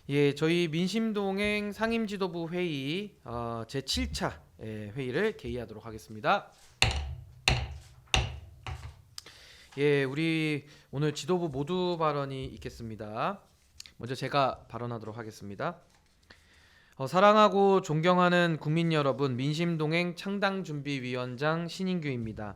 예, 저희 민심동행 상임지도부 회의 제7차 회의를 개의하도록 하겠습니다. 예, 우리 오늘 지도부 모두 발언이 있겠습니다. 먼저 제가 발언하도록 하겠습니다. 사랑하고 존경하는 국민 여러분, 민심동행 창당준비위원장 신인규입니다.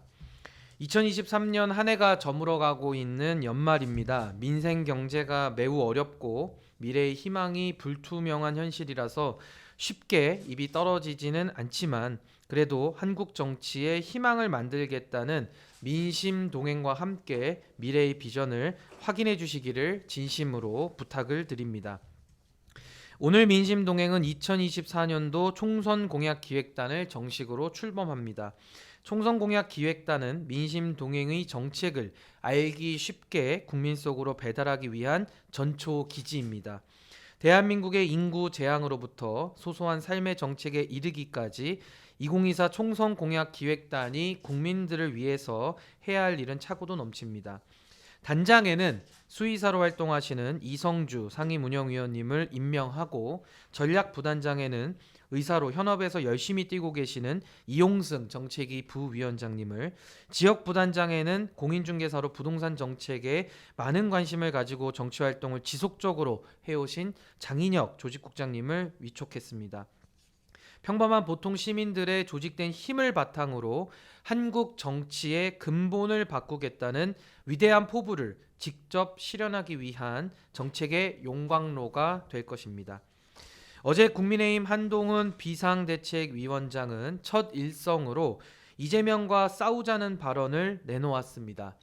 2023년 한 해가 저물어가고 있는 연말입니다. 민생 경제가 매우 어렵고 미래의 희망이 불투명한 현실이라서 쉽게 입이 떨어지지는 않지만 그래도 한국 정치에 희망을 만들겠다는 민심 동행과 함께 미래의 비전을 확인해 주시기를 진심으로 부탁을 드립니다. 오늘 민심 동행은 2024년도 총선 공약 기획단을 정식으로 출범합니다. 총선 공약 기획단은 민심 동행의 정책을 알기 쉽게 국민 속으로 배달하기 위한 전초 기지입니다. 대한민국의 인구 재앙으로부터 소소한 삶의 정책에 이르기까지 2024 총선 공약 기획단이 국민들을 위해서 해야 할 일은 차고도 넘칩니다. 단장에는 수의사로 활동하시는 이성주 상임운영위원님을 임명하고 전략부단장에는 의사로 현업에서 열심히 뛰고 계시는 이용승 정책위 부위원장님을, 지역부단장에는 공인중개사로 부동산 정책에 많은 관심을 가지고 정치활동을 지속적으로 해오신 장인혁 조직국장님을 위촉했습니다. 평범한 보통 시민들의 조직된 힘을 바탕으로 한국 정치의 근본을 바꾸겠다는 위대한 포부를 직접 실현하기 위한 정책의 용광로가 될 것입니다. 어제 국민의힘 한동훈 비상대책위원장은 첫 일성으로 이재명과 싸우자는 발언을 내놓았습니다.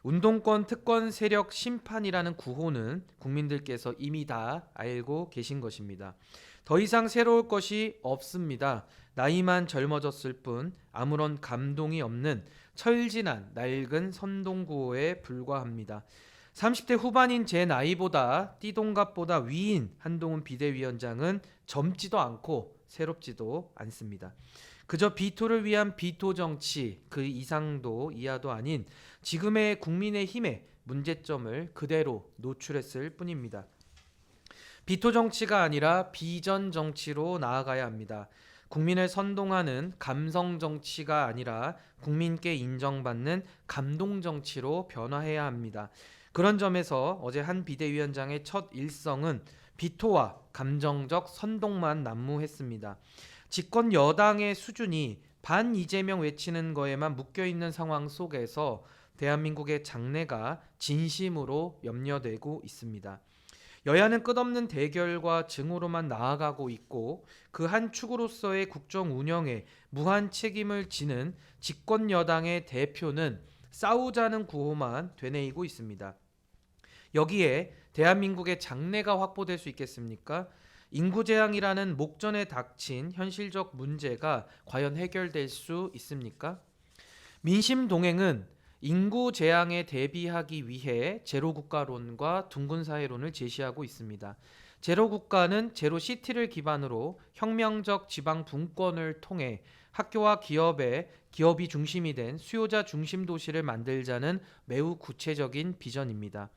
운동권 특권 세력 심판이라는 구호는 국민들께서 이미 다 알고 계신 것입니다. 더 이상 새로울 것이 없습니다. 나이만 젊어졌을 뿐 아무런 감동이 없는 철진한 낡은 선동구호에 불과합니다. 30대 후반인 제 나이보다 띠동갑보다 위인 한동훈 비대위원장은 젊지도 않고 새롭지도 않습니다. 그저 비토를 위한 비토 정치, 그 이상도 이하도 아닌 지금의 국민의힘의 문제점을 그대로 노출했을 뿐입니다. 비토 정치가 아니라 비전 정치로 나아가야 합니다. 국민을 선동하는 감성 정치가 아니라 국민께 인정받는 감동 정치로 변화해야 합니다. 그런 점에서 어제 한 비대위원장의 첫 일성은 비토와 감정적 선동만 난무했습니다. 집권 여당의 수준이 반 이재명 외치는 거에만 묶여있는 상황 속에서 대한민국의 장래가 진심으로 염려되고 있습니다. 여야는 끝없는 대결과 증오로만 나아가고 있고 그 한 축으로서의 국정 운영에 무한 책임을 지는 집권 여당의 대표는 싸우자는 구호만 되뇌이고 있습니다. 여기에 대한민국의 장래가 확보될 수 있겠습니까? 인구 재앙이라는 목전에 닥친 현실적 문제가 과연 해결될 수 있습니까? 민심 동행은 인구 재앙에 대비하기 위해 제로 국가론과 둥근 사회론을 제시하고 있습니다. 제로 국가는 제로 시티를 기반으로 혁명적 지방 분권을 통해 학교와 기업이 중심이 된 수요자 중심 도시를 만들자는 매우 구체적인 비전입니다.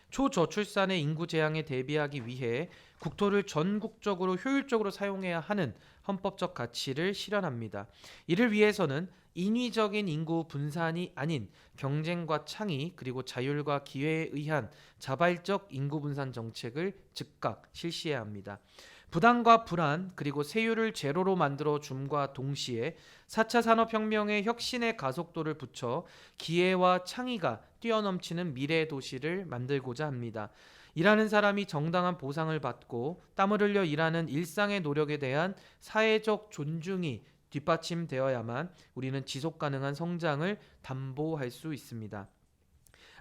초저출산의 인구 재앙에 대비하기 위해 국토를 전국적으로 효율적으로 사용해야 하는 헌법적 가치를 실현합니다. 이를 위해서는 인위적인 인구 분산이 아닌 경쟁과 창의 그리고 자율과 기회에 의한 자발적 인구 분산 정책을 즉각 실시해야 합니다. 부담과 불안 그리고 세율을 제로로 만들어 줌과 동시에 4차 산업혁명의 혁신의 가속도를 붙여 기회와 창의가 뛰어넘치는 미래 도시를 만들고자 합니다. 일하는 사람이 정당한 보상을 받고 땀을 흘려 일하는 일상의 노력에 대한 사회적 존중이 뒷받침되어야만 우리는 지속 가능한 성장을 담보할 수 있습니다.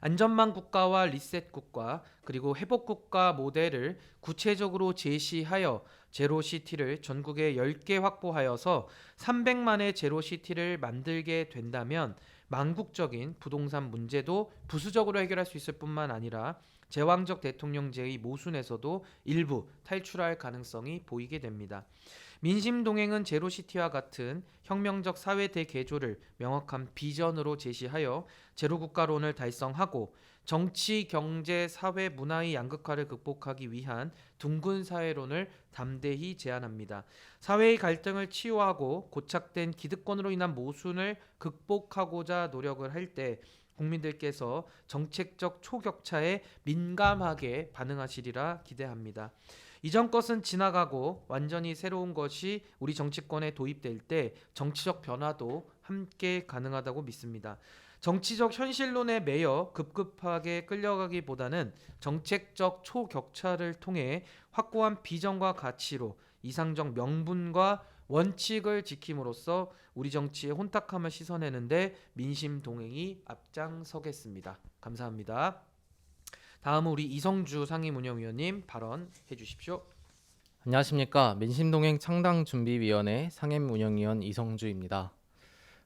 안전망 국가와 리셋 국가 그리고 회복 국가 모델을 구체적으로 제시하여 제로시티를 전국에 10개 확보하여서 300만의 제로시티를 만들게 된다면 망국적인 부동산 문제도 부수적으로 해결할 수 있을 뿐만 아니라 제왕적 대통령제의 모순에서도 일부 탈출할 가능성이 보이게 됩니다. 민심동행은 제로시티와 같은 혁명적 사회 대개조를 명확한 비전으로 제시하여 제로국가론을 달성하고 정치, 경제, 사회, 문화의 양극화를 극복하기 위한 둥근 사회론을 담대히 제안합니다. 사회의 갈등을 치유하고 고착된 기득권으로 인한 모순을 극복하고자 노력을 할 때 국민들께서 정책적 초격차에 민감하게 반응하시리라 기대합니다. 이전 것은 지나가고 완전히 새로운 것이 우리 정치권에 도입될 때 정치적 변화도 함께 가능하다고 믿습니다. 정치적 현실론에 매여 급급하게 끌려가기보다는 정책적 초격차를 통해 확고한 비전과 가치로 이상적 명분과 원칙을 지킴으로써 우리 정치의 혼탁함을 씻어내는데 민심 동행이 앞장서겠습니다. 감사합니다. 다음은 우리 이성주 상임운영위원님 발언해 주십시오. 안녕하십니까. 민심동행 창당준비위원회 상임운영위원 이성주입니다.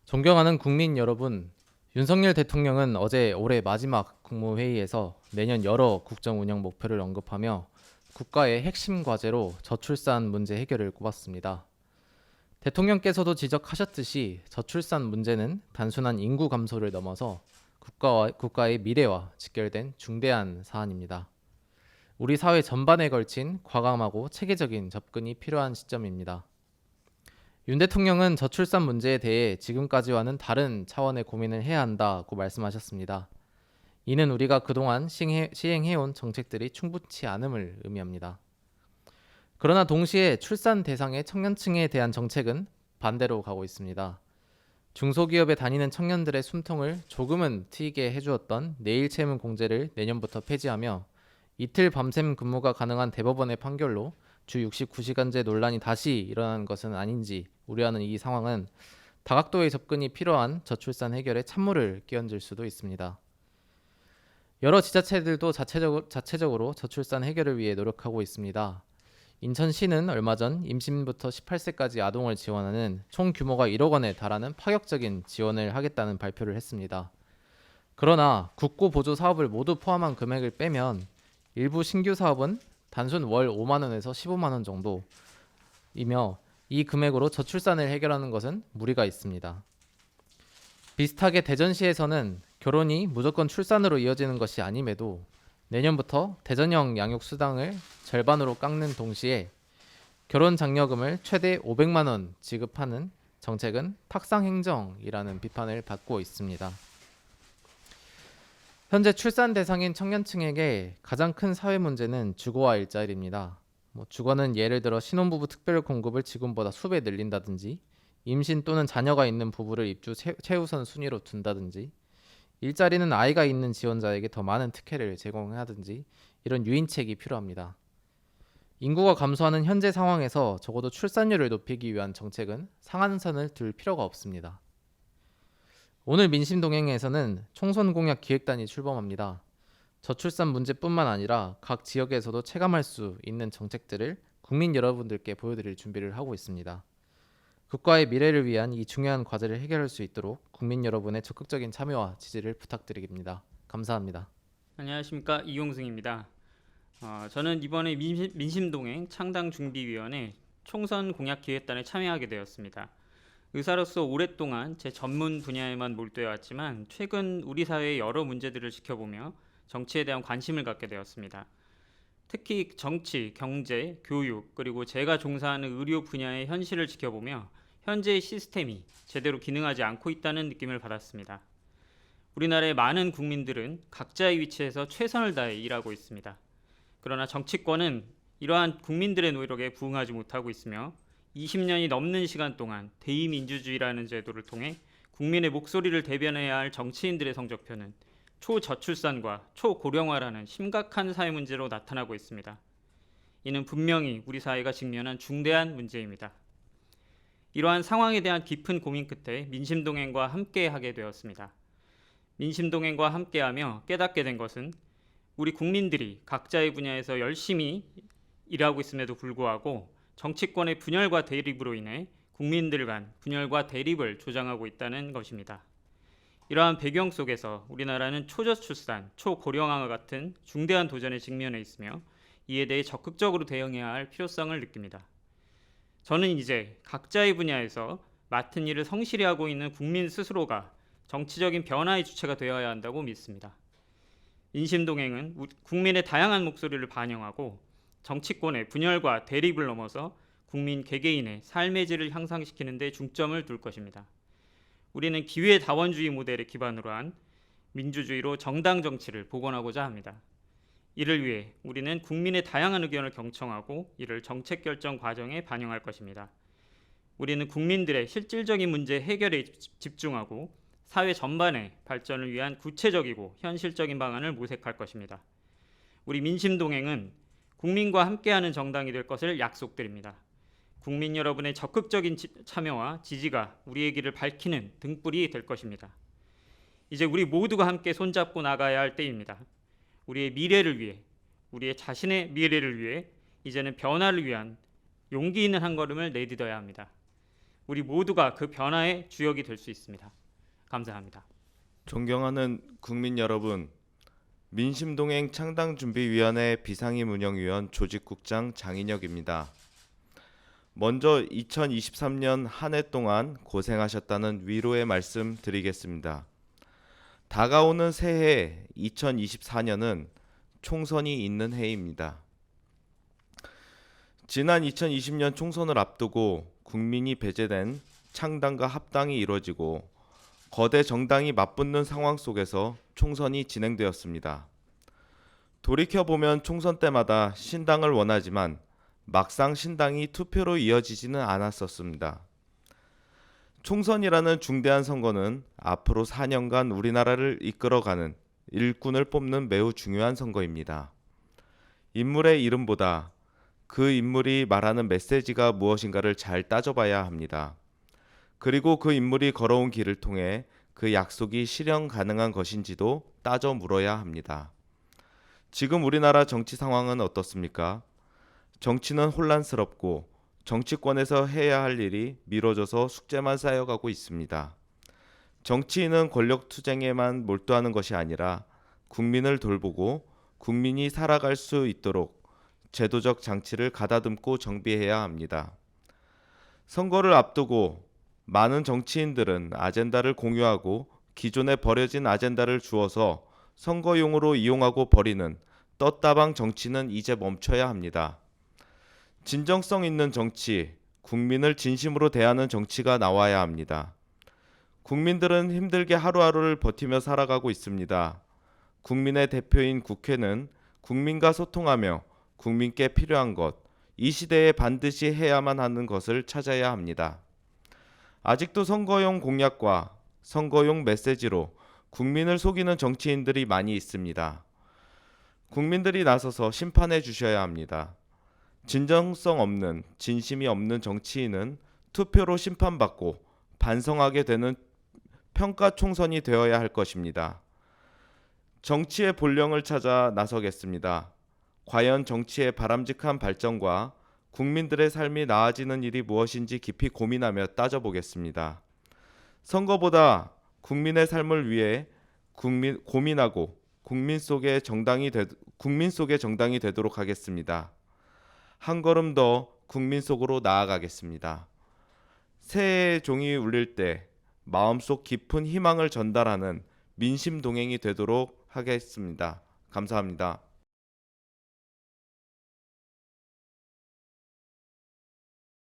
존경하는 국민 여러분, 윤석열 대통령은 어제 올해 마지막 국무회의에서 내년 여러 국정 운영 목표를 언급하며 국가의 핵심 과제로 저출산 문제 해결을 꼽았습니다. 대통령께서도 지적하셨듯이 저출산 문제는 단순한 인구 감소를 넘어서 국가의 미래와 직결된 중대한 사안입니다. 우리 사회 전반에 걸친 과감하고 체계적인 접근이 필요한 시점입니다. 윤 대통령은 저출산 문제에 대해 지금까지와는 다른 차원의 고민을 해야 한다고 말씀하셨습니다. 이는 우리가 그동안 시행해온 정책들이 충분치 않음을 의미합니다. 그러나 동시에 출산 대상의 청년층에 대한 정책은 반대로 가고 있습니다. 중소기업에 다니는 청년들의 숨통을 조금은 트이게 해주었던 내일 채무 공제를 내년부터 폐지하며 이틀 밤샘 근무가 가능한 대법원의 판결로 주 69시간제 논란이 다시 일어나는 것은 아닌지 우려하는 이 상황은 다각도의 접근이 필요한 저출산 해결에 찬물을 끼얹을 수도 있습니다. 여러 지자체들도 자체적으로 저출산 해결을 위해 노력하고 있습니다. 인천시는 얼마 전 임신부터 18세까지 아동을 지원하는 총 규모가 1억 원에 달하는 파격적인 지원을 하겠다는 발표를 했습니다. 그러나 국고 보조 사업을 모두 포함한 금액을 빼면 일부 신규 사업은 단순 월 5만 원에서 15만 원 정도이며 이 금액으로 저출산을 해결하는 것은 무리가 있습니다. 비슷하게 대전시에서는 결혼이 무조건 출산으로 이어지는 것이 아님에도 내년부터 대전형 양육수당을 절반으로 깎는 동시에 결혼 장려금을 최대 500만 원 지급하는 정책은 탁상행정이라는 비판을 받고 있습니다. 현재 출산 대상인 청년층에게 가장 큰 사회 문제는 주거와 일자리입니다. 주거는 예를 들어 신혼부부 특별 공급을 지금보다 수배 늘린다든지 임신 또는 자녀가 있는 부부를 입주 최우선 순위로 둔다든지 일자리는 아이가 있는 지원자에게 더 많은 특혜를 제공하든지 이런 유인책이 필요합니다. 인구가 감소하는 현재 상황에서 적어도 출산율을 높이기 위한 정책은 상한선을 둘 필요가 없습니다. 오늘 민심동행에서는 총선 공약 기획단이 출범합니다. 저출산 문제뿐만 아니라 각 지역에서도 체감할 수 있는 정책들을 국민 여러분들께 보여드릴 준비를 하고 있습니다. 국가의 미래를 위한 이 중요한 과제를 해결할 수 있도록 국민 여러분의 적극적인 참여와 지지를 부탁드립니다. 감사합니다. 안녕하십니까, 이용승입니다. 저는 이번에 민심동행 창당준비위원회 총선 공약기획단에 참여하게 되었습니다. 의사로서 오랫동안 제 전문 분야에만 몰두해 왔지만 최근 우리 사회의 여러 문제들을 지켜보며 정치에 대한 관심을 갖게 되었습니다. 특히 정치, 경제, 교육, 그리고 제가 종사하는 의료 분야의 현실을 지켜보며 현재의 시스템이 제대로 기능하지 않고 있다는 느낌을 받았습니다. 우리나라의 많은 국민들은 각자의 위치에서 최선을 다해 일하고 있습니다. 그러나 정치권은 이러한 국민들의 노력에 부응하지 못하고 있으며 20년이 넘는 시간 동안 대의민주주의라는 제도를 통해 국민의 목소리를 대변해야 할 정치인들의 성적표는 초저출산과 초고령화라는 심각한 사회 문제로 나타나고 있습니다. 이는 분명히 우리 사회가 직면한 중대한 문제입니다. 이러한 상황에 대한 깊은 고민 끝에 민심동행과 함께하게 되었습니다. 민심동행과 함께하며 깨닫게 된 것은 우리 국민들이 각자의 분야에서 열심히 일하고 있음에도 불구하고 정치권의 분열과 대립으로 인해 국민들 간 분열과 대립을 조장하고 있다는 것입니다. 이러한 배경 속에서 우리나라는 초저출산, 초고령화와 같은 중대한 도전에 직면해 있으며 이에 대해 적극적으로 대응해야 할 필요성을 느낍니다. 저는 이제 각자의 분야에서 맡은 일을 성실히 하고 있는 국민 스스로가 정치적인 변화의 주체가 되어야 한다고 믿습니다. 민심동행은 국민의 다양한 목소리를 반영하고 정치권의 분열과 대립을 넘어서 국민 개개인의 삶의 질을 향상시키는 데 중점을 둘 것입니다. 우리는 기회다원주의 모델을 기반으로 한 민주주의로 정당 정치를 복원하고자 합니다. 이를 위해 우리는 국민의 다양한 의견을 경청하고 이를 정책 결정 과정에 반영할 것입니다. 우리는 국민들의 실질적인 문제 해결에 집중하고 사회 전반의 발전을 위한 구체적이고 현실적인 방안을 모색할 것입니다. 우리 민심동행은 국민과 함께하는 정당이 될 것을 약속드립니다. 국민 여러분의 적극적인 참여와 지지가 우리의 길을 밝히는 등불이 될 것입니다. 이제 우리 모두가 함께 손잡고 나가야 할 때입니다. 우리의 미래를 위해, 우리의 자신의 미래를 위해 이제는 변화를 위한 용기 있는 한 걸음을 내딛어야 합니다. 우리 모두가 그 변화의 주역이 될 수 있습니다. 감사합니다. 존경하는 국민 여러분, 민심동행 창당준비위원회 비상임운영위원 조직국장 장인혁입니다. 먼저 2023년 한 해 동안 고생하셨다는 위로의 말씀 드리겠습니다. 다가오는 새해 2024년은 총선이 있는 해입니다. 지난 2020년 총선을 앞두고 국민이 배제된 창당과 합당이 이루어지고 거대 정당이 맞붙는 상황 속에서 총선이 진행되었습니다. 돌이켜보면 총선 때마다 신당을 원하지만 막상 신당이 투표로 이어지지는 않았었습니다. 총선이라는 중대한 선거는 앞으로 4년간 우리나라를 이끌어가는 일꾼을 뽑는 매우 중요한 선거입니다. 인물의 이름보다 그 인물이 말하는 메시지가 무엇인가를 잘 따져봐야 합니다. 그리고 그 인물이 걸어온 길을 통해 그 약속이 실현 가능한 것인지도 따져 물어야 합니다. 지금 우리나라 정치 상황은 어떻습니까? 정치는 혼란스럽고 정치권에서 해야 할 일이 미뤄져서 숙제만 쌓여가고 있습니다. 정치인은 권력 투쟁에만 몰두하는 것이 아니라 국민을 돌보고 국민이 살아갈 수 있도록 제도적 장치를 가다듬고 정비해야 합니다. 선거를 앞두고 많은 정치인들은 아젠다를 공유하고 기존에 버려진 아젠다를 주어서 선거용으로 이용하고 버리는 떴다방 정치는 이제 멈춰야 합니다. 진정성 있는 정치, 국민을 진심으로 대하는 정치가 나와야 합니다. 국민들은 힘들게 하루하루를 버티며 살아가고 있습니다. 국민의 대표인 국회는 국민과 소통하며 국민께 필요한 것, 이 시대에 반드시 해야만 하는 것을 찾아야 합니다. 아직도 선거용 공약과 선거용 메시지로 국민을 속이는 정치인들이 많이 있습니다. 국민들이 나서서 심판해 주셔야 합니다. 진정성 없는, 진심이 없는 정치인은 투표로 심판받고 반성하게 되는 평가 총선이 되어야 할 것입니다. 정치의 본령을 찾아 나서겠습니다. 과연 정치의 바람직한 발전과 국민들의 삶이 나아지는 일이 무엇인지 깊이 고민하며 따져보겠습니다. 선거보다 국민의 삶을 위해 고민하고 국민 속의 정당이 되도록 하겠습니다. 한 걸음 더 국민 속으로 나아가겠습니다. 새해의 종이 울릴 때 마음속 깊은 희망을 전달하는 민심 동행이 되도록 하겠습니다. 감사합니다.